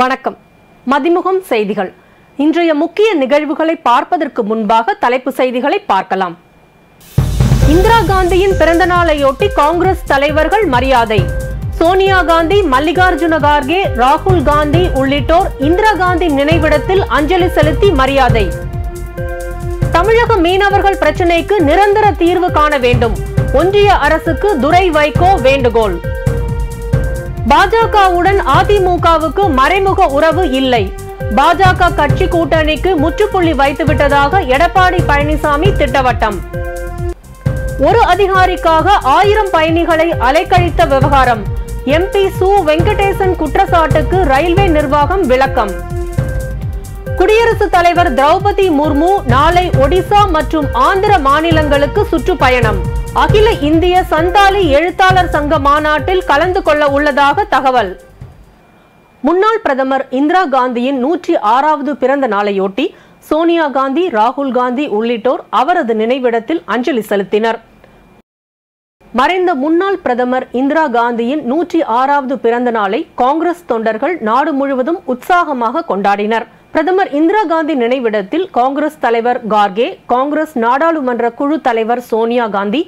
வணக்கம். மதிமுகம் செய்திகள். இன்றைய முக்கிய நிகழ்வுகளை பார்ப்பதற்கு முன்பாக தலைப்பு செய்திகளை பார்க்கலாம். இந்திரா காந்தியின் பிறந்த நாளையொட்டி காங்கிரஸ் தலைவர்கள் மரியாதை. சோனியா காந்தி, மல்லிகார்ஜுன கார்கே, ராகுல் காந்தி உள்ளிட்டோர் இந்திரா காந்தி நினைவிடத்தில் அஞ்சலி செலுத்தி மரியாதை. தமிழக மீனவர்கள் பிரச்சினைக்கு நிரந்தர தீர்வு காண வேண்டும். ஒன்றிய அரசுக்கு துரை வைகோ வேண்டுகோள். பாஜகவுடன் அதிமுகவுக்கு மறைமுக உறவு இல்லை. பாஜக கட்சி கூட்டணிக்கு முற்றுப்புள்ளி வைத்துவிட்டதாக எடப்பாடி பழனிசாமி திட்டவட்டம். ஒரு அதிகாரிக்காக 1000 பயணிகளை அலைக்கழித்த விவகாரம். எம்பி சு வெங்கடேசன் குற்றச்சாட்டுக்கு ரயில்வே நிர்வாகம் விளக்கம். குடியரசுத் தலைவர் திரௌபதி முர்மு நாளை ஒடிசா மற்றும் ஆந்திர மாநிலங்களுக்கு சுற்றுப்பயணம். அகில இந்திய சந்தாலி எழுத்தாளர் சங்க மாநாட்டில் கலந்து கொள்ள உள்ளதாக தகவல். முன்னாள் பிரதமர் இந்திரா காந்தியின் 106வது பிறந்த நாளையொட்டி சோனியா காந்தி, ராகுல் காந்தி உள்ளிட்டோர் அவரது நினைவிடத்தில் அஞ்சலி செலுத்தினர். மறைந்த முன்னாள் பிரதமர் இந்திரா காந்தியின் 106வது பிறந்த நாளை காங்கிரஸ் தொண்டர்கள் நாடு முழுவதும் உற்சாகமாக கொண்டாடினர். பிரதமர் இந்திரா காந்தி நினைவிடத்தில் காங்கிரஸ் தலைவர் கார்கே, காங்கிரஸ் நாடாளுமன்ற குழு தலைவர் சோனியா காந்தி,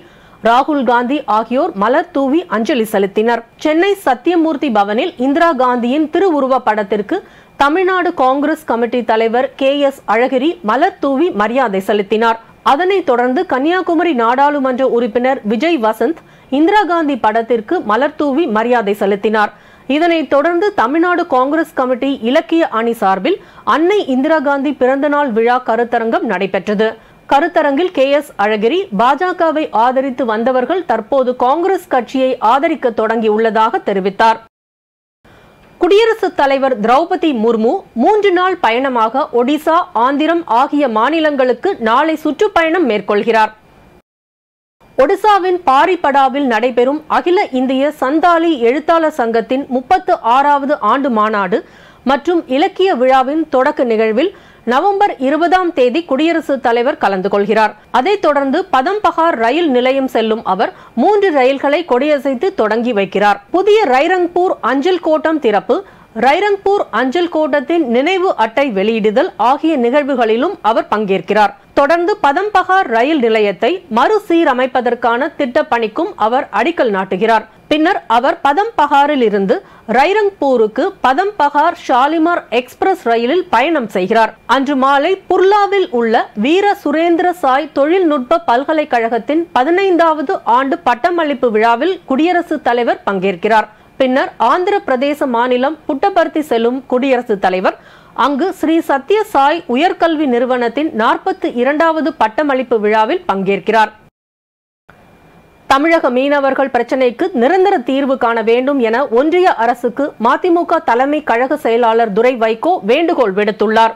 ராகுல் காந்தி ஆகியோர் மலர் தூவி அஞ்சலி செலுத்தினர். சென்னை சத்தியமூர்த்தி பவனில் இந்திரா காந்தியின் திருவுருவ படத்திற்கு தமிழ்நாடு காங்கிரஸ் கமிட்டி தலைவர் KS அழகிரி மலர் தூவி மரியாதை செலுத்தினார். அதனைத் தொடர்ந்து கன்னியாகுமரி நாடாளுமன்ற உறுப்பினர் விஜய் வசந்த் இந்திரா காந்தி படத்திற்கு மலர் தூவி மரியாதை செலுத்தினார். இதனைத் தொடர்ந்து தமிழ்நாடு காங்கிரஸ் கமிட்டி இலக்கிய அணி சார்பில் அன்னை இந்திரா காந்தி பிறந்தநாள் விழா கருத்தரங்கம் நடைபெற்றது. கருத்தரங்கில் KS அழகிரி, பாஜகவை ஆதரித்து வந்தவர்கள் தற்போது காங்கிரஸ் கட்சியை ஆதரிக்க தொடங்கியுள்ளதாக தெரிவித்தார். குடியரசுத் தலைவர் திரௌபதி முர்மு 3 நாள் பயணமாக ஒடிசா, ஆந்திரம் ஆகிய மாநிலங்களுக்கு நாளை சுற்றுப்பயணம் மேற்கொள்கிறார். ஒடிசாவின் பாரிபடாவில் நடைபெறும் அகில இந்திய சந்தாலி எழுத்தாளர் சங்கத்தின் 36வது ஆண்டு மாநாடு மற்றும் இலக்கிய விழாவின் தொடக்க நிகழ்வில் நவம்பர் 20ஆம் தேதி குடியரசுத் தலைவர் கலந்து கொள்கிறார். அதைத் தொடர்ந்து பதம்பகார் ரயில் நிலையம் செல்லும் அவர் 3 ரயில்களை கொடியசைத்து தொடங்கி வைக்கிறார். புதிய ரைரங்பூர் அஞ்சல் கோட்டம் திறப்பு, ரைரங்பூர் அஞ்சல் கோட்டத்தின் நினைவு அட்டை வெளியிடுதல் ஆகிய நிகழ்வுகளிலும் அவர் பங்கேற்கிறார். தொடர்ந்து பதம்பகார் ரயில் நிலையத்தை மறுசீரமைப்பதற்கான திட்டப்பணிக்கும் அவர் அடிக்கல் நாட்டுகிறார். பின்னர் அவர் பதம்பகாரில் இருந்து ரைரங்பூருக்கு பதம்பகார் ஷாலிமார் எக்ஸ்பிரஸ் ரயிலில் பயணம் செய்கிறார். அன்று மாலை புர்லாவில் உள்ள வீர சுரேந்திர சாய் தொழில்நுட்ப பல்கலைக்கழகத்தின் 15வது ஆண்டு பட்டமளிப்பு விழாவில் குடியரசுத் தலைவர் பங்கேற்கிறார். பின்னர் ஆந்திர பிரதேச மாநிலம் புட்டபர்த்தி செல்லும் குடியரசுத் தலைவர் அங்கு ஸ்ரீ சத்ய சாய் உயர்கல்வி நிறுவனத்தின் 42வது பட்டமளிப்பு விழாவில் பங்கேற்கிறார். தமிழக மீனவர்கள் பிரச்சினைக்கு நிரந்தர தீர்வு காண வேண்டும் என ஒன்றிய அரசுக்கு மதிமுக தலைமை கழக செயலாளர் துரை வைகோ வேண்டுகோள் விடுத்துள்ளார்.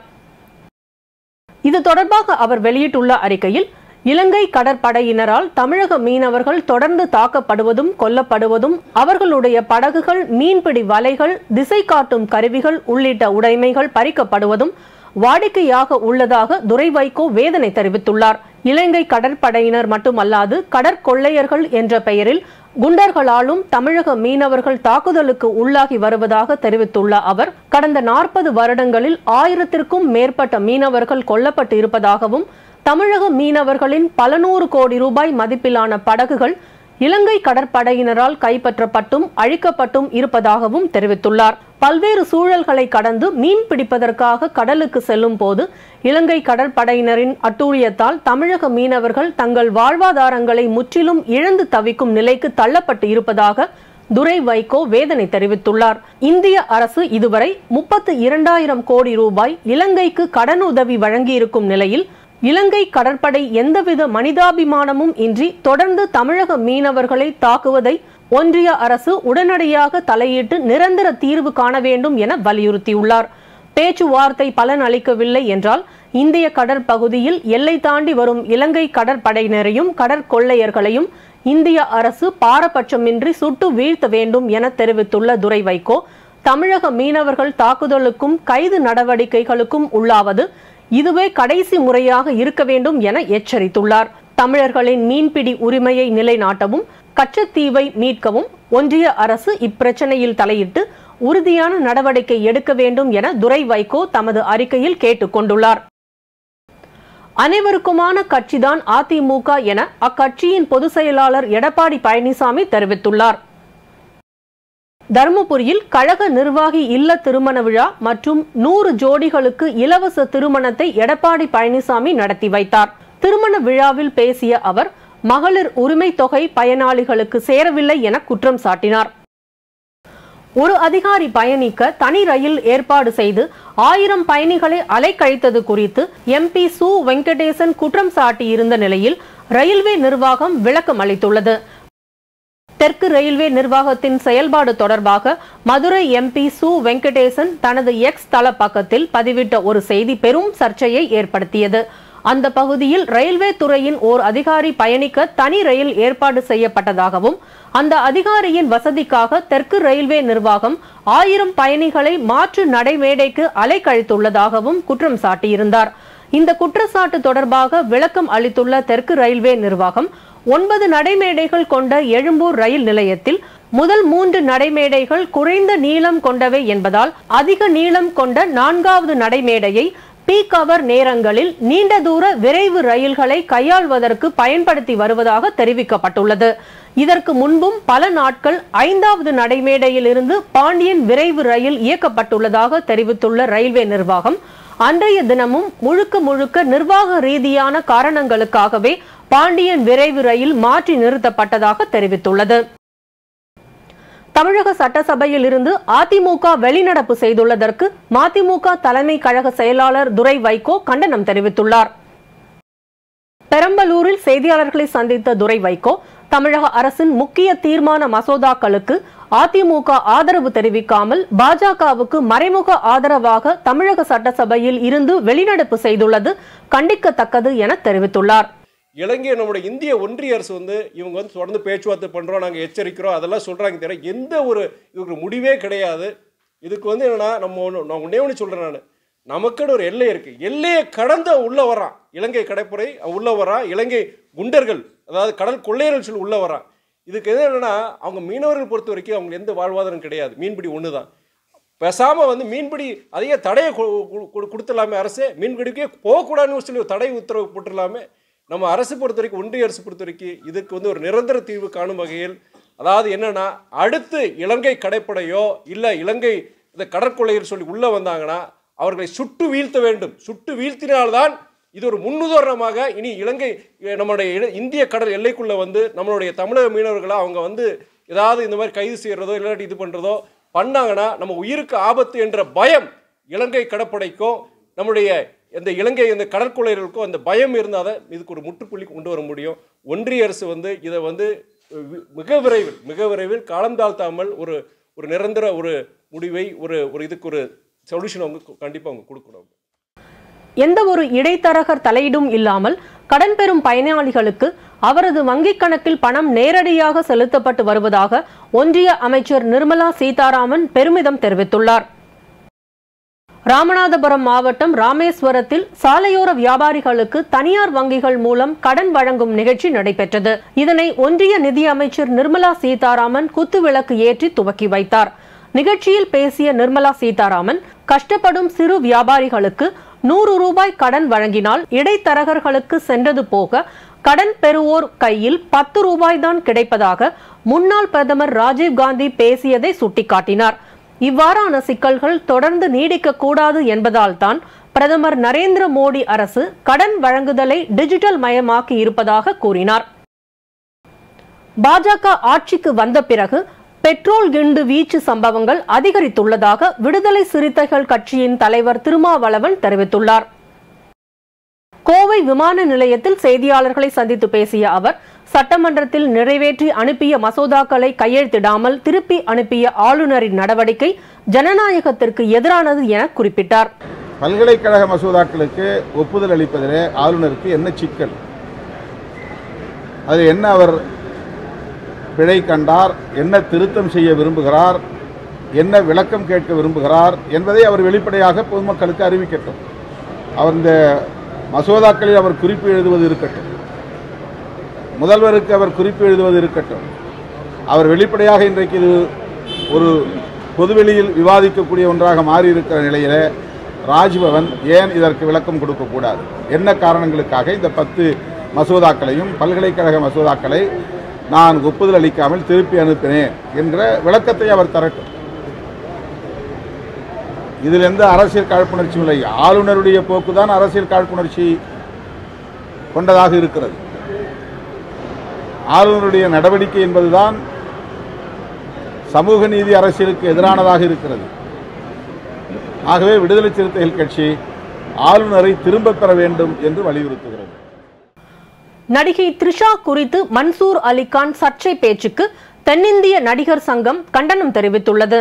இது தொடர்பாக அவர் வெளியிட்டுள்ள அறிக்கையில், இலங்கை கடற்படையினரால் தமிழக மீனவர்கள் தொடர்ந்து தாக்கப்படுவதும் கொல்லப்படுவதும், அவர்களுடைய படகுகள், மீன்பிடி வலைகள், திசை காட்டும் கருவிகள் உள்ளிட்ட உடைமைகள் பறிக்கப்படுவதும் வாடிக்கையாக உள்ளதாக துரை வைகோ வேதனை தெரிவித்துள்ளார். இலங்கை கடற்படையினர் மட்டுமல்லாது கடற்கொள்ளையர்கள் என்ற பெயரில் குண்டர்களாலும் தமிழக மீனவர்கள் தாக்குதலுக்கு உள்ளாகி வருவதாக தெரிவித்துள்ள அவர், கடந்த 40 வருடங்களில் 1000த்திற்கும் மேற்பட்ட மீனவர்கள் கொல்லப்பட்டு இருப்பதாகவும், தமிழக மீனவர்களின் பல 100 கோடி ரூபாய் மதிப்பிலான படகுகள் இலங்கை கடற்படையினரால் கைப்பற்றப்பட்டும் அழிக்கப்பட்டும் இருப்பதாகவும் தெரிவித்துள்ளார். பல்வேறு சூழல்களை கடந்து மீன் பிடிப்பதற்காக கடலுக்கு செல்லும் போது இலங்கை கடற்படையினரின் அட்டூழியத்தால் தமிழக மீனவர்கள் தங்கள் வாழ்வாதாரங்களை முற்றிலும் இழந்து தவிக்கும் நிலைக்கு தள்ளப்பட்டு இருப்பதாக துரை வைகோ வேதனை தெரிவித்துள்ளார். இந்திய அரசு இதுவரை 32,000 கோடி ரூபாய் இலங்கைக்கு கடனுதவி வழங்கியிருக்கும் நிலையில் இலங்கை கடற்படை எந்தவித மனிதாபிமானமும் இன்றி தொடர்ந்து தமிழக மீனவர்களை தாக்குவதை ஒன்றிய அரசு உடனடியாக தலையிட்டு நிரந்தர தீர்வு காண வேண்டும் என வலியுறுத்தியுள்ளார். பேச்சுவார்த்தை பலன் அளிக்கவில்லை என்றால் இந்திய கடற்பகுதியில் எல்லை தாண்டி வரும் இலங்கை கடற்படையினரையும் கடற்கொள்ளையர்களையும் இந்திய அரசு பாரபட்சமின்றி சுட்டு வீழ்த்த வேண்டும் என தெரிவித்துள்ள துரை வைகோ, தமிழக மீனவர்கள் தாக்குதலுக்கும் கைது நடவடிக்கைகளுக்கும் உள்ளாவது இதுவே கடைசி முறையாக இருக்க வேண்டும் என எச்சரித்துள்ளார். தமிழர்களின் மீன்பிடி உரிமையை நிலைநாட்டவும், கச்சத்தீவை மீட்கவும் ஒன்றிய அரசு இப்பிரச்சனையில் தலையிட்டு உறுதியான நடவடிக்கை எடுக்க வேண்டும் என துரை வைகோ தமது அறிக்கையில் கேட்டுக் கொண்டுள்ளார். அனைவருக்குமான கட்சிதான் அதிமுக என அக்கட்சியின் பொதுச் செயலாளர் எடப்பாடி பழனிசாமி தெரிவித்துள்ளார். தருமபுரியில் கழக நிர்வாகி இல்ல திருமண விழா மற்றும் 100 ஜோடிகளுக்கு இலவச திருமணத்தை எடப்பாடி பழனிசாமி நடத்தி வைத்தார். திருமண விழாவில் பேசிய அவர் மகளிர் உரிமை தொகை பயனாளிகளுக்கு சேரவில்லை என குற்றம் சாட்டினார். ஒரு அதிகாரி பயணிக்க தனி ரயில் ஏற்பாடு செய்து 1000 பயணிகளை அலைக்கழித்தது குறித்து MP சு வெங்கடேசன் குற்றம் சாட்டியிருந்த நிலையில் ரயில்வே நிர்வாகம் விளக்கம் அளித்துள்ளது. தெற்கு ரயில்வே நிர்வாகத்தின் செயல்பாடு தொடர்பாக மதுரை MP சு வெங்கடேசன் தனது எக்ஸ் தள பக்கத்தில் பதிவிட்ட ஒரு செய்தி பெரும் சர்ச்சையை ஏற்படுத்தியது. அந்த பகுதியில் ரயில்வே துறையின் ஓர் அதிகாரி பயணிக்க தனி ரயில் ஏற்பாடு செய்யப்பட்டதாகவும் அந்த அதிகாரியின் வசதிக்காக தெற்கு ரயில்வே நிர்வாகம் 1000 பயணிகளை மாற்று நடைமேடைக்கு அலைக்கழித்துள்ளதாகவும் குற்றம் சாட்டியிருந்தார். இந்த குற்றச்சாட்டு தொடர்பாக விளக்கம் அளித்துள்ள தெற்கு ரயில்வே நிர்வாகம் 9 நடைமேடைகள் கொண்ட எழும்பூர் ரயில் நிலையத்தில் முதல் 3 நடைமேடைகள் குறைந்த நீளம் கொண்டவை என்பதால் அதிக நீளம் கொண்ட 4வது நடைமேடையை பீக் அவர் நேரங்களில் நீண்ட தூர விரைவு ரயில்களை கையாள்வதற்கு பயன்படுத்தி வருவதாக தெரிவிக்கப்பட்டுள்ளது. இதற்கு முன்பும் பல நாட்கள் 5வது நடைமேடையில் இருந்து பாண்டியன் விரைவு ரயில் இயக்கப்பட்டுள்ளதாக தெரிவித்துள்ள ரயில்வே நிர்வாகம் அன்றைய தினமும் முழுக்க நிர்வாக ரீதியான காரணங்களுக்காகவே பாண்டியன் விரைவு ரயில் மாற்றி நிறுத்தப்பட்டதாக தெரிவித்துள்ளது. தமிழக சட்டசபையில் இருந்து அதிமுக வெளிநடப்பு செய்துள்ளதற்கு மதிமுக தலைமை கழக செயலாளர் துரை வைகோ கண்டனம் தெரிவித்துள்ளார். பெரம்பலூரில் செய்தியாளர்களை சந்தித்த துரை வைகோ தமிழக அரசின் முக்கிய தீர்மான மசோதாக்களுக்கு அதிமுக ஆதரவு தெரிவிக்காமல் பாஜகவுக்கு மறைமுக ஆதரவாக தமிழக சட்டசபையில் இருந்து வெளிநடப்பு செய்துள்ளது கண்டிக்கத்தக்கது என தெரிவித்துள்ளார். இலங்கை நம்முடைய இந்திய ஒன்றிய அரசு இவங்க தொடர்ந்து பேச்சுவார்த்தை பண்ணுறோம், நாங்கள் எச்சரிக்கிறோம், அதெல்லாம் சொல்கிறாங்க தவிர எந்த ஒரு இதுக்கு முடிவே கிடையாது. இதுக்கு என்னென்னா நான் ஒன்றே ஒன்று சொல்கிறேன், நான் நமக்குன்னு ஒரு எல்லை இருக்குது, எல்லையை கடந்து உள்ளே வரான் இலங்கை கடற்படை உள்ளே வரான், இலங்கை குண்டர்கள் அதாவது கடல் கொள்ளையர்கள் சொல்லி உள்ளே வரான். இதுக்கு என்னென்னா அவங்க மீனவர்கள் பொறுத்த வரைக்கும் அவங்களுக்கு எந்த வாழ்வாதாரம் கிடையாது, மீன்பிடி ஒன்று தான். பேசாமல் மீன்பிடி அதிக தடையை கொடுத்துடலாமே, அரசு மீன்பிடிக்கே போகக்கூடாதுன்னு சொல்லி தடை உத்தரவு போட்டுடலாமே. நம்ம அரசு பொறுத்த வரைக்கும் ஒன்றிய அரசு பொறுத்த வரைக்கும் இதுக்கு ஒரு நிரந்தர தீர்வு காணும் வகையில், அதாவது என்னென்னா அடுத்து இலங்கை கடற்படையோ இல்லை இலங்கை இந்த கடற்கொள்ளையர் சொல்லி உள்ளே வந்தாங்கன்னா அவர்களை சுட்டு வீழ்த்த வேண்டும். சுட்டு வீழ்த்தினால்தான் இது ஒரு முன்னுதாரணமாக இனி இலங்கை நம்மளுடைய இந்திய கடல் எல்லைக்குள்ளே நம்மளுடைய தமிழக மீனவர்களை அவங்க ஏதாவது இந்த மாதிரி கைது செய்கிறதோ இல்லாட்டி இது பண்ணுறதோ பண்ணாங்கன்னா நம்ம உயிருக்கு ஆபத்து என்ற பயம் இலங்கை கடற்படைக்கோ நம்முடைய இந்த இலங்கை இந்த கடற்கொள்ளையர்களுக்கும் அந்த பயம் இருந்தால் தான் இதுக்கு ஒரு முற்றுப்புள்ளி கொண்டு வர முடியும். ஒன்றிய அரசு இதை மிக விரைவில் காலம் தாழ்த்தாமல் ஒரு நிரந்தர ஒரு முடிவை இதுக்கு ஒரு சொல்யூஷன் அவங்க கண்டிப்பாக அவங்க கொடுக்கணும். எந்த ஒரு இடைத்தரகர் தலையீடும் இல்லாமல் கடன் பெறும் பயனாளிகளுக்கு அவரது வங்கிக் கணக்கில் பணம் நேரடியாக செலுத்தப்பட்டு வருவதாக ஒன்றிய அமைச்சர் நிர்மலா சீதாராமன் பெருமிதம் தெரிவித்துள்ளார். ராமநாதபுரம் மாவட்டம் ராமேஸ்வரத்தில் சாலையோர வியாபாரிகளுக்கு தனியார் வங்கிகள் மூலம் கடன் வழங்கும் நிகழ்ச்சி நடைபெற்றது. இதனை ஒன்றிய நிதி அமைச்சர் நிர்மலா சீதாராமன் குத்துவிளக்கு ஏற்றி துவக்கி வைத்தார். நிகழ்ச்சியில் பேசிய நிர்மலா சீதாராமன் கஷ்டப்படும் சிறு வியாபாரிகளுக்கு 100 ரூபாய் கடன் வழங்கினால் இடைத்தரகர்களுக்கு சென்றது போக கடன் பெறுவோர் கையில் 10 ரூபாய் தான் கிடைப்பதாக முன்னாள் பிரதமர் ராஜீவ்காந்தி பேசியதை சுட்டிக்காட்டினார். இவ்வாறான சிக்கல்கள் தொடர்ந்து நீடிக்க கூடாது என்பதால் தான் பிரதமர் நரேந்திர மோடி அரசு கடன் வழங்குதலை டிஜிட்டல் மயமாக்கி இருப்பதாக கூறினார். பாஜக ஆட்சிக்கு வந்த பிறகு பெட்ரோல் குண்டு வீச்சு சம்பவங்கள் அதிகரித்துள்ளதாக விடுதலை சிறுத்தைகள் கட்சியின் தலைவர் திருமாவளவன் தெரிவித்துள்ளார். கோவை விமான நிலையத்தில் செய்தியாளர்களை சந்தித்து பேசிய அவர் சட்டமன்றத்தில் நிறைவேற்றி அனுப்பிய மசோதாக்களை கையெழுத்திடாமல் திருப்பி அனுப்பிய ஆளுநரின் நடவடிக்கை ஜனநாயகத்திற்கு எதிரானது என குறிப்பிட்டார். பல்கலைக்கழக மசோதாக்களுக்கு ஒப்புதல் அளிப்பதிலே ஆளுநருக்கு என்ன சிக்கல், அது என்ன அவர் பிழை கண்டார், என்ன திருத்தம் செய்ய விரும்புகிறார், என்ன விளக்கம் கேட்க விரும்புகிறார் என்பதை அவர் வெளிப்படையாக பொதுமக்களுக்கு அறிவிக்கட்டும். அவர் இந்த மசோதாக்களில் அவர் குறிப்பு எழுதுவது இருக்கட்டும், முதல்வருக்கு அவர் குறிப்பு எழுதுவது இருக்கட்டும், அவர் வெளிப்படையாக இன்றைக்கு இது ஒரு பொதுவெளியில் விவாதிக்கக்கூடிய ஒன்றாக மாறியிருக்கிற நிலையில் ராஜ்பவன் ஏன் இதற்கு விளக்கம் கொடுக்கக்கூடாது? என்ன காரணங்களுக்காக இந்த 10 மசோதாக்களையும் பல்கலைக்கழக மசோதாக்களை நான் ஒப்புதல் அளிக்காமல் திருப்பி அனுப்பினேன் என்ற விளக்கத்தை அவர் தரட்டும். இதில் எந்த அரசியல் காழ்ப்புணர்ச்சியும் இல்லை. ஆளுநருடைய போக்குதான் அரசியல் காழ்ப்புணர்ச்சி கொண்டதாக இருக்கிறது. ஆளுநருடைய நடவடிக்கை என்பதுதான் சமூக நீதி அரசியலுக்கு எதிரானதாக இருக்கிறது. ஆகவே விடுதலை சிறுத்தைகள் கட்சி ஆளுநரை திரும்பப் பெற வேண்டும் என்று வலியுறுத்துகிறது. நடிகை த்ரிஷா குறித்து மன்சூர் அலிகான் சர்ச்சை பேச்சுக்கு தென்னிந்திய நடிகர் சங்கம் கண்டனம் தெரிவித்துள்ளது.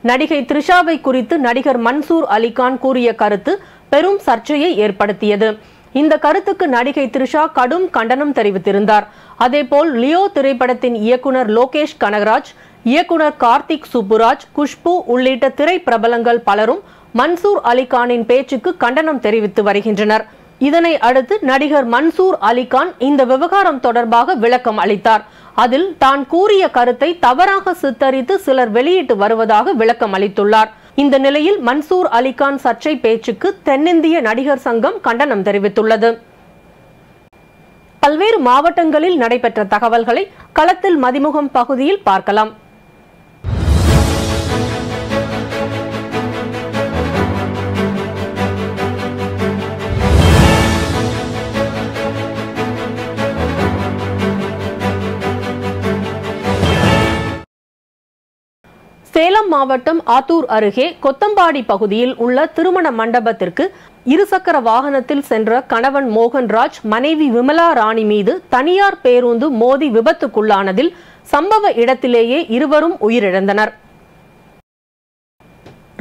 நடிகை த்ரிஷாவை குறித்து நடிகர் மன்சூர் அலிகான் கூறிய கருத்து பெரும் சர்ச்சையை ஏற்படுத்தியது. இந்த கருத்துக்கு நடிகை த்ரிஷா கடும் கண்டனம் தெரிவித்திருந்தார். அதேபோல் லியோ திரைப்படத்தின் இயக்குனர் லோகேஷ் கனகராஜ், இயக்குனர் கார்த்திக் சுப்புராஜ், குஷ்பு உள்ளிட்ட திரை பிரபலங்கள் பலரும் மன்சூர் அலிகானின் பேச்சுக்கு கண்டனம் தெரிவித்து வருகின்றனர். இதனை அடுத்து நடிகர் மன்சூர் அலிகான் இந்த விவகாரம் தொடர்பாக விளக்கம் அளித்தார். அதில் தான் கூறிய கருத்தை தவறாக சித்தரித்து சிலர் வெளியிட்டு வருவதாக விளக்கம் அளித்துள்ளார். இந்த நிலையில் மன்சூர் அலிகான் சர்ச்சை பேச்சுக்கு தென்னிந்திய நடிகர் சங்கம் கண்டனம் தெரிவித்துள்ளது. பல்வேறு மாவட்டங்களில் நடைபெற்ற தகவல்களை களத்தில் மதிமுகம் பகுதியில் பார்க்கலாம். சேலம் மாவட்டம் ஆத்தூர் அருகே கொத்தம்பாடி பகுதியில் உள்ள திருமண மண்டபத்திற்கு இருசக்கர வாகனத்தில் சென்ற கணவன் மோகன்ராஜ் மனைவி விமலா ராணி மீது தனியார் பேருந்து மோதி விபத்துக்குள்ளானதில் சம்பவ இடத்திலேயே இருவரும் உயிரிழந்தனர்.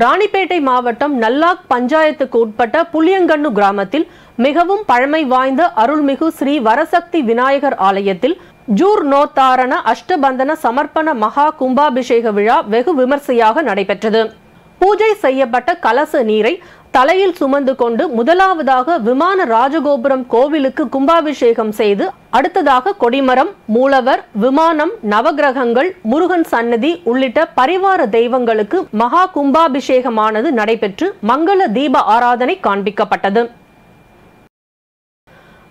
ராணிப்பேட்டை மாவட்டம் நல்லாக் பஞ்சாயத்துக்கு உட்பட்ட புளியங்கண்ணு கிராமத்தில் மிகவும் பழமை வாய்ந்த அருள்மிகு ஸ்ரீ வரசக்தி விநாயகர் ஆலயத்தில் ஜூர்ணோத்தாரண அஷ்டபந்தன சமர்ப்பண மகா கும்பாபிஷேக விழா வெகு விமர்சையாக நடைபெற்றது. பூஜை செய்யப்பட்ட கலச நீரை தலையில் சுமந்து கொண்டு முதலாவதாக விமான ராஜகோபுரம் கோவிலுக்கு கும்பாபிஷேகம் செய்து அடுத்ததாக கொடிமரம், மூலவர், விமானம், நவகிரகங்கள், முருகன் சன்னதி உள்ளிட்ட பரிவார தெய்வங்களுக்கு மகா கும்பாபிஷேகமானது நடைபெற்று மங்கள தீப ஆராதனை காண்பிக்கப்பட்டது.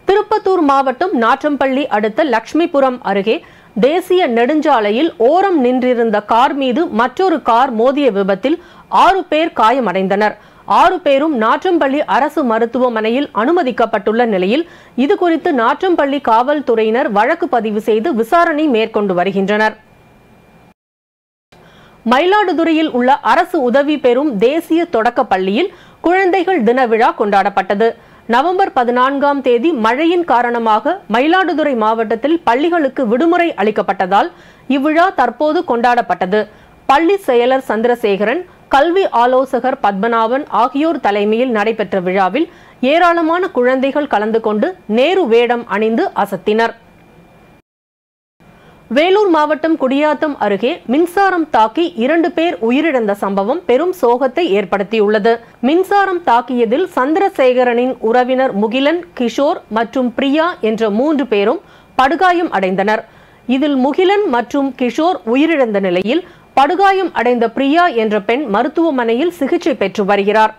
திருப்பத்தூர் மாவட்டம் நாற்றம்பள்ளி அடுத்த லட்சுமிபுரம் அருகே தேசிய நெடுஞ்சாலையில் ஓரம் நின்றிருந்த கார் மீது மற்றொரு கார் மோதிய விபத்தில் 6 பேர் காயமடைந்தனர். 6 பேரும் நாற்றம்பள்ளி அரசு மருத்துவமனையில் அனுமதிக்கப்பட்டுள்ள நிலையில் இதுகுறித்து நாற்றம்பள்ளி காவல்துறையினர் வழக்கு பதிவு செய்து விசாரணை மேற்கொண்டு வருகின்றனர். மயிலாடுதுறையில் உள்ள அரசு உதவி பெறும் தேசிய தொடக்க பள்ளியில் குழந்தைகள் தின விழா கொண்டாடப்பட்டது. நவம்பர் 14ஆம் தேதி மழையின் காரணமாக மயிலாடுதுறை மாவட்டத்தில் பள்ளிகளுக்கு விடுமுறை அளிக்கப்பட்டதால் இவ்விழா தற்போது கொண்டாடப்பட்டது. பள்ளி செயலர் சந்திரசேகரன், கல்வி ஆலோசகர் பத்மநாபன் ஆகியோர் தலைமையில் நடைபெற்ற விழாவில் ஏராளமான குழந்தைகள் கலந்து கொண்டு நேரு வேடம் அணிந்து அசத்தினர். வேலூர் மாவட்டம் குடியாத்தம் அருகே மின்சாரம் தாக்கி 2 பேர் உயிரிழந்த சம்பவம் பெரும் சோகத்தை ஏற்படுத்தியுள்ளது. மின்சாரம் தாக்கியதில் சந்திரசேகரனின் உறவினர் முகிலன், கிஷோர் மற்றும் பிரியா என்ற 3 பேரும் படுகாயம் அடைந்தனர். இதில் முகிலன் மற்றும் கிஷோர் உயிரிழந்த நிலையில் படுகாயம் அடைந்த பிரியா என்ற பெண் மருத்துவமனையில் சிகிச்சை பெற்று வருகிறார்.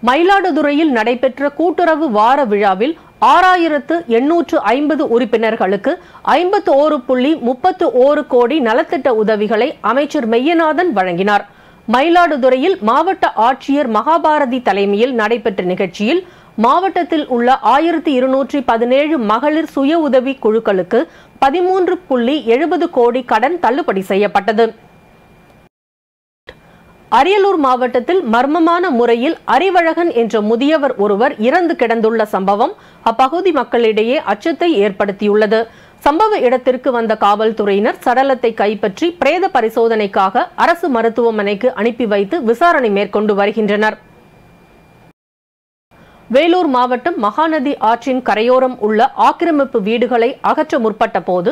மயிலாடுதுறையில் நடைபெற்ற கூட்டுறவு வார விழாவில் 6850 உறுப்பினர்களுக்கு 51.31 கோடி நலத்திட்ட உதவிகளை அமைச்சர் மெய்யநாதன் வழங்கினார். மயிலாடுதுறையில் மாவட்ட ஆட்சியர் மகாபாரதி தலைமையில் நடைபெற்ற நிகழ்ச்சியில் மாவட்டத்தில் உள்ள 1217 மகளிர் சுய உதவி குழுக்களுக்கு 13.70 கோடி கடன் தள்ளுபடி செய்யப்பட்டது. அரியலூர் மாவட்டத்தில் மர்மமான முறையில் அறிவழகன் என்ற முதியவர் ஒருவர் இறந்து கிடந்துள்ள சம்பவம் அப்பகுதி மக்களிடையே அச்சத்தை ஏற்படுத்தியுள்ளது. சம்பவ இடத்திற்கு வந்த காவல்துறையினர் சடலத்தை கைப்பற்றி பிரேத பரிசோதனைக்காக அரசு மருத்துவமனைக்கு அனுப்பி வைத்து விசாரணை மேற்கொண்டு வருகின்றனர். வேலூர் மாவட்டம் மகாநதி ஆற்றின் கரையோரம் உள்ள ஆக்கிரமிப்பு வீடுகளை அகற்ற முற்பட்ட போது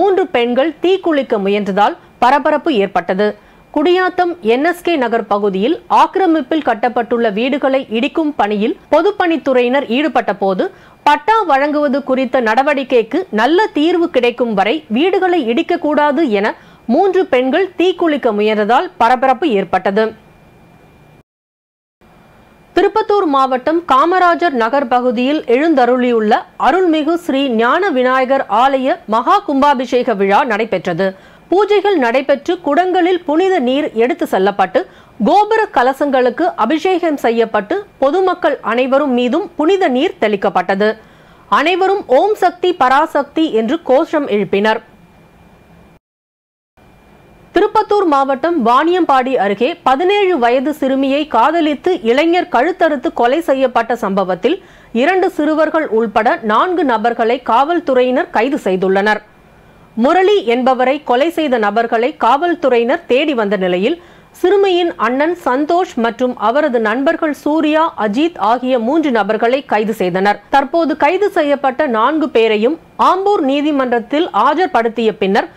3 பெண்கள் தீக்குளிக்க முயன்றதால் பரபரப்பு ஏற்பட்டது. குடியாத்தம் NSK நகர் பகுதியில் ஆக்கிரமிப்பில் கட்டப்பட்டுள்ள வீடுகளை இடிக்கும் பணியில் பொதுப்பணித்துறையினர் ஈடுபட்ட போது பட்டா வழங்குவது குறித்த நடவடிக்கைக்கு நல்ல தீர்வு கிடைக்கும் வரை வீடுகளை இடிக்கக்கூடாது என 3 பெண்கள் தீக்குளிக்க முயன்றதால் பரபரப்பு ஏற்பட்டது. திருப்பத்தூர் மாவட்டம் காமராஜர் நகர் பகுதியில் எழுந்தருளியுள்ள அருள்மிகு ஸ்ரீ ஞான விநாயகர் ஆலய மகா கும்பாபிஷேக விழா நடைபெற்றது. பூஜைகள் நடைபெற்று குடங்களில் புனித நீர் எடுத்து செல்லப்பட்டு கோபுர கலசங்களுக்கு அபிஷேகம் செய்யப்பட்டு பொதுமக்கள் அனைவரும் மீதும் புனித நீர் தெளிக்கப்பட்டது. அனைவரும் ஓம் சக்தி பராசக்தி என்று கோஷம் எழுப்பினர். திருப்பத்தூர் மாவட்டம் வாணியம்பாடி அருகே 17 வயது சிறுமியை காதலித்து இளைஞர் கழுத்தறுத்து கொலை செய்யப்பட்ட சம்பவத்தில் 2 சிறுவர்கள் உள்பட 4 நபர்களை காவல்துறையினர் கைது செய்துள்ளனர். முரளி என்பவரை கொலை செய்த நபர்களை காவல்துறையினர் தேடி வந்த நிலையில் சிறுமியின் அண்ணன் சந்தோஷ் மற்றும் அவரது நண்பர்கள் சூர்யா, அஜித் ஆகிய 3 நபர்களை கைது செய்தனர். தற்போது கைது செய்யப்பட்ட 4 பேரையும் ஆம்பூர் நீதிமன்றத்தில் ஆஜர்படுத்திய பின்னர்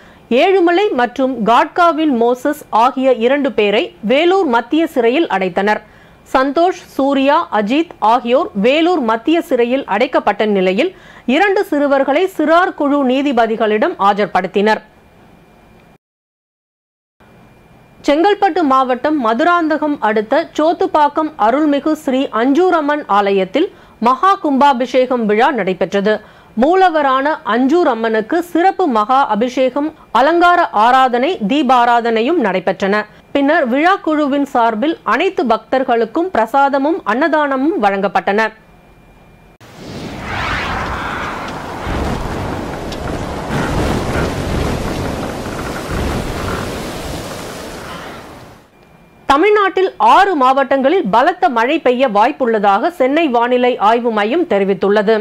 ஏழுமலை மற்றும் காட்காவில் மோசஸ் ஆகிய 2 பேரை வேலூர் மத்திய சிறையில் அடைத்தனர். சந்தோஷ், சூர்யா, அஜித் ஆகியோர் வேலூர் மத்திய சிறையில் அடைக்கப்பட்ட நிலையில் 2 சிறுவர்களை சிறார் குழு நீதிபதிகளிடம் ஆஜர்படுத்தினர். செங்கல்பட்டு மாவட்டம் மதுராந்தகம் அடுத்த சோத்துப்பாக்கம் அருள்மிகு ஸ்ரீ அஞ்சூரம்மன் ஆலயத்தில் மகா கும்பாபிஷேகம் விழா நடைபெற்றது. மூலவரான அஞ்சூர் அம்மனுக்கு சிறப்பு மகா அபிஷேகம், அலங்கார ஆராதனை, தீபாராதனையும் நடைபெற்றன. பின்னர் விழா குழுவின் சார்பில் அனைத்து பக்தர்களுக்கும் பிரசாதமும் அன்னதானமும் வழங்கப்பட்டன. தமிழ்நாட்டில் 6 மாவட்டங்களில் பலத்த மழை பெய்ய வாய்ப்புள்ளதாக சென்னை வானிலை ஆய்வு மையம் தெரிவித்துள்ளது.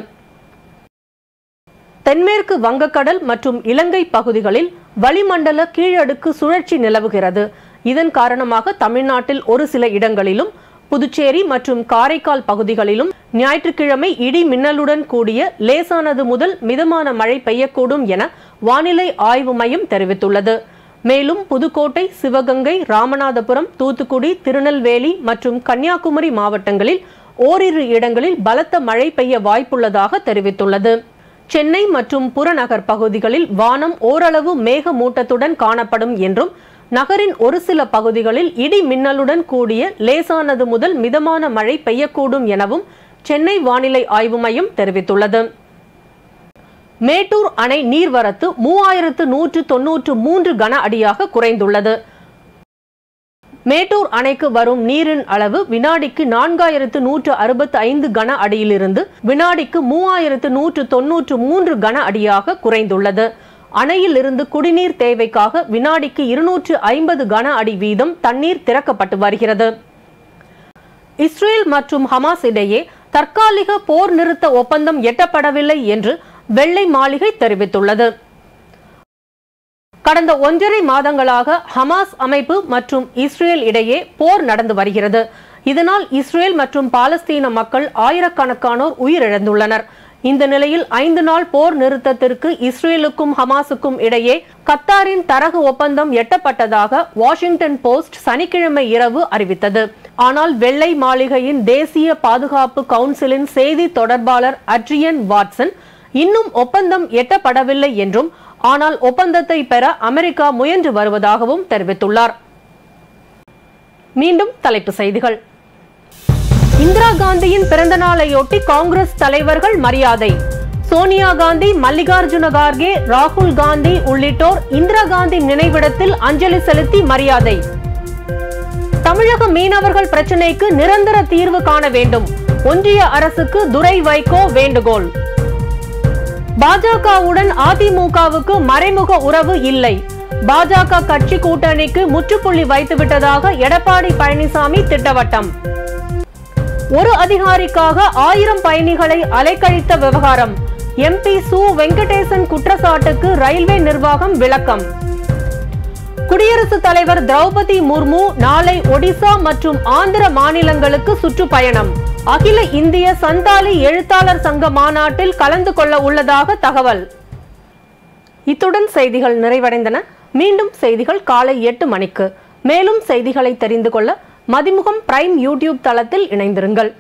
தென்மேற்கு வங்கக்கடல் மற்றும் இலங்கை பகுதிகளில் வளிமண்டல கீழடுக்கு சுழற்சி நிலவுகிறது. இதன் காரணமாக தமிழ்நாட்டில் ஒரு சில இடங்களிலும், புதுச்சேரி மற்றும் காரைக்கால் பகுதிகளிலும் ஞாயிற்றுக்கிழமை இடி மின்னலுடன் கூடிய லேசானது முதல் மிதமான மழை பெய்யக்கூடும் என வானிலை ஆய்வு மையம் தெரிவித்துள்ளது. மேலும் புதுக்கோட்டை, சிவகங்கை, ராமநாதபுரம், தூத்துக்குடி, திருநெல்வேலி மற்றும் கன்னியாகுமரி மாவட்டங்களில் ஓரிரு இடங்களில் பலத்த மழை பெய்ய வாய்ப்புள்ளதாக தெரிவித்துள்ளது. சென்னை மற்றும் புறநகர் பகுதிகளில் வானம் ஓரளவு மேகமூட்டத்துடன் காணப்படும் என்றும், நகரின் ஒரு சில பகுதிகளில் இடி மின்னலுடன் கூடிய லேசானது முதல் மிதமான மழை பெய்யக்கூடும் எனவும் சென்னை வானிலை ஆய்வு மையம் தெரிவித்துள்ளது. மேட்டூர் அணை நீர்வரத்து 3193 கன அடியாக குறைந்துள்ளது. மேட்டூர் அணைக்கு வரும் நீரின் அளவு வினாடிக்கு 4165 கன அடியிலிருந்து வினாடிக்கு 3193 கன அடியாக குறைந்துள்ளது. அணையில் இருந்து குடிநீர் தேவைக்காக வினாடிக்கு 250 கன அடி வீதம் தண்ணீர் திறக்கப்பட்டு வருகிறது. இஸ்ரேல் மற்றும் ஹமாஸ் இடையே தற்காலிக போர் நிறுத்த ஒப்பந்தம் எட்டப்படவில்லை என்று வெள்ளை மாளிகை தெரிவித்துள்ளது. கடந்த 1.5 மாதங்களாக ஹமாஸ் அமைப்பு மற்றும் இஸ்ரேல் இடையே போர் நடந்து வருகிறது. இதனால் இஸ்ரேல் மற்றும் பாலஸ்தீன மக்கள் ஆயிரக்கணக்கானோர் உயிரிழந்துள்ளனர். இந்த நிலையில் 5 நாள் போர் நிறுத்தத்திற்கு இஸ்ரேலுக்கும் ஹமாஸுக்கும் இடையே கத்தாரின் தரகு ஒப்பந்தம் எட்டப்பட்டதாக வாஷிங்டன் போஸ்ட் சனிக்கிழமை இரவு அறிவித்தது. ஆனால் வெள்ளை மாளிகையின் தேசிய பாதுகாப்பு கவுன்சிலின் செய்தி தொடர்பாளர் அட்ரியன் வாட்சன் இன்னும் ஒப்பந்தம் எட்டப்படவில்லை என்றும், ஆனால் ஒப்பந்தத்தை பெற அமெரிக்கா முயன்று வருவதாகவும் தெரிவித்துள்ளார். மீண்டும் தலைப்புச் செய்திகள். இந்திரா காந்தியின் பிறந்த நாளையொட்டி காங்கிரஸ் தலைவர்கள் மரியாதை. சோனியா காந்தி, மல்லிகார்ஜுன கார்கே, ராகுல் காந்தி உள்ளிட்டோர் இந்திரா காந்தி நினைவிடத்தில் அஞ்சலி செலுத்தி மரியாதை. தமிழக மீனவர்கள் பிரச்சினைக்கு நிரந்தர தீர்வு காண வேண்டும். ஒன்றிய அரசுக்கு துரை வைகோ வேண்டுகோள். பாஜகவுடன் அதிமுகவுக்கு மறைமுக உறவு இல்லை. பாஜக கட்சி கூட்டணிக்கு முற்றுப்புள்ளி வைத்துவிட்டதாக எடப்பாடி பழனிசாமி திட்டவட்டம். ஒரு அதிகாரிக்காக 1000 பயணிகளை அலைக்கழித்த விவகாரம். எம்பி சு வெங்கடேசன் குற்றச்சாட்டுக்கு ரயில்வே நிர்வாகம் விளக்கம். குடியரசுத் தலைவர் திரௌபதி முர்மு நாளை ஒடிசா மற்றும் ஆந்திர மாநிலங்களுக்கு சுற்றுப்பயணம். அகில இந்திய சந்தாலி எழுத்தாளர் சங்க மாநாட்டில் கலந்து கொள்ள உள்ளதாக தகவல். இத்துடன் செய்திகள் நிறைவடைந்தன. மீண்டும் செய்திகள் காலை 8 மணிக்கு. மேலும் செய்திகளை தெரிந்து கொள்ள மதிமுகம் பிரைம் யூடியூப் தளத்தில் இணைந்திருங்கள்.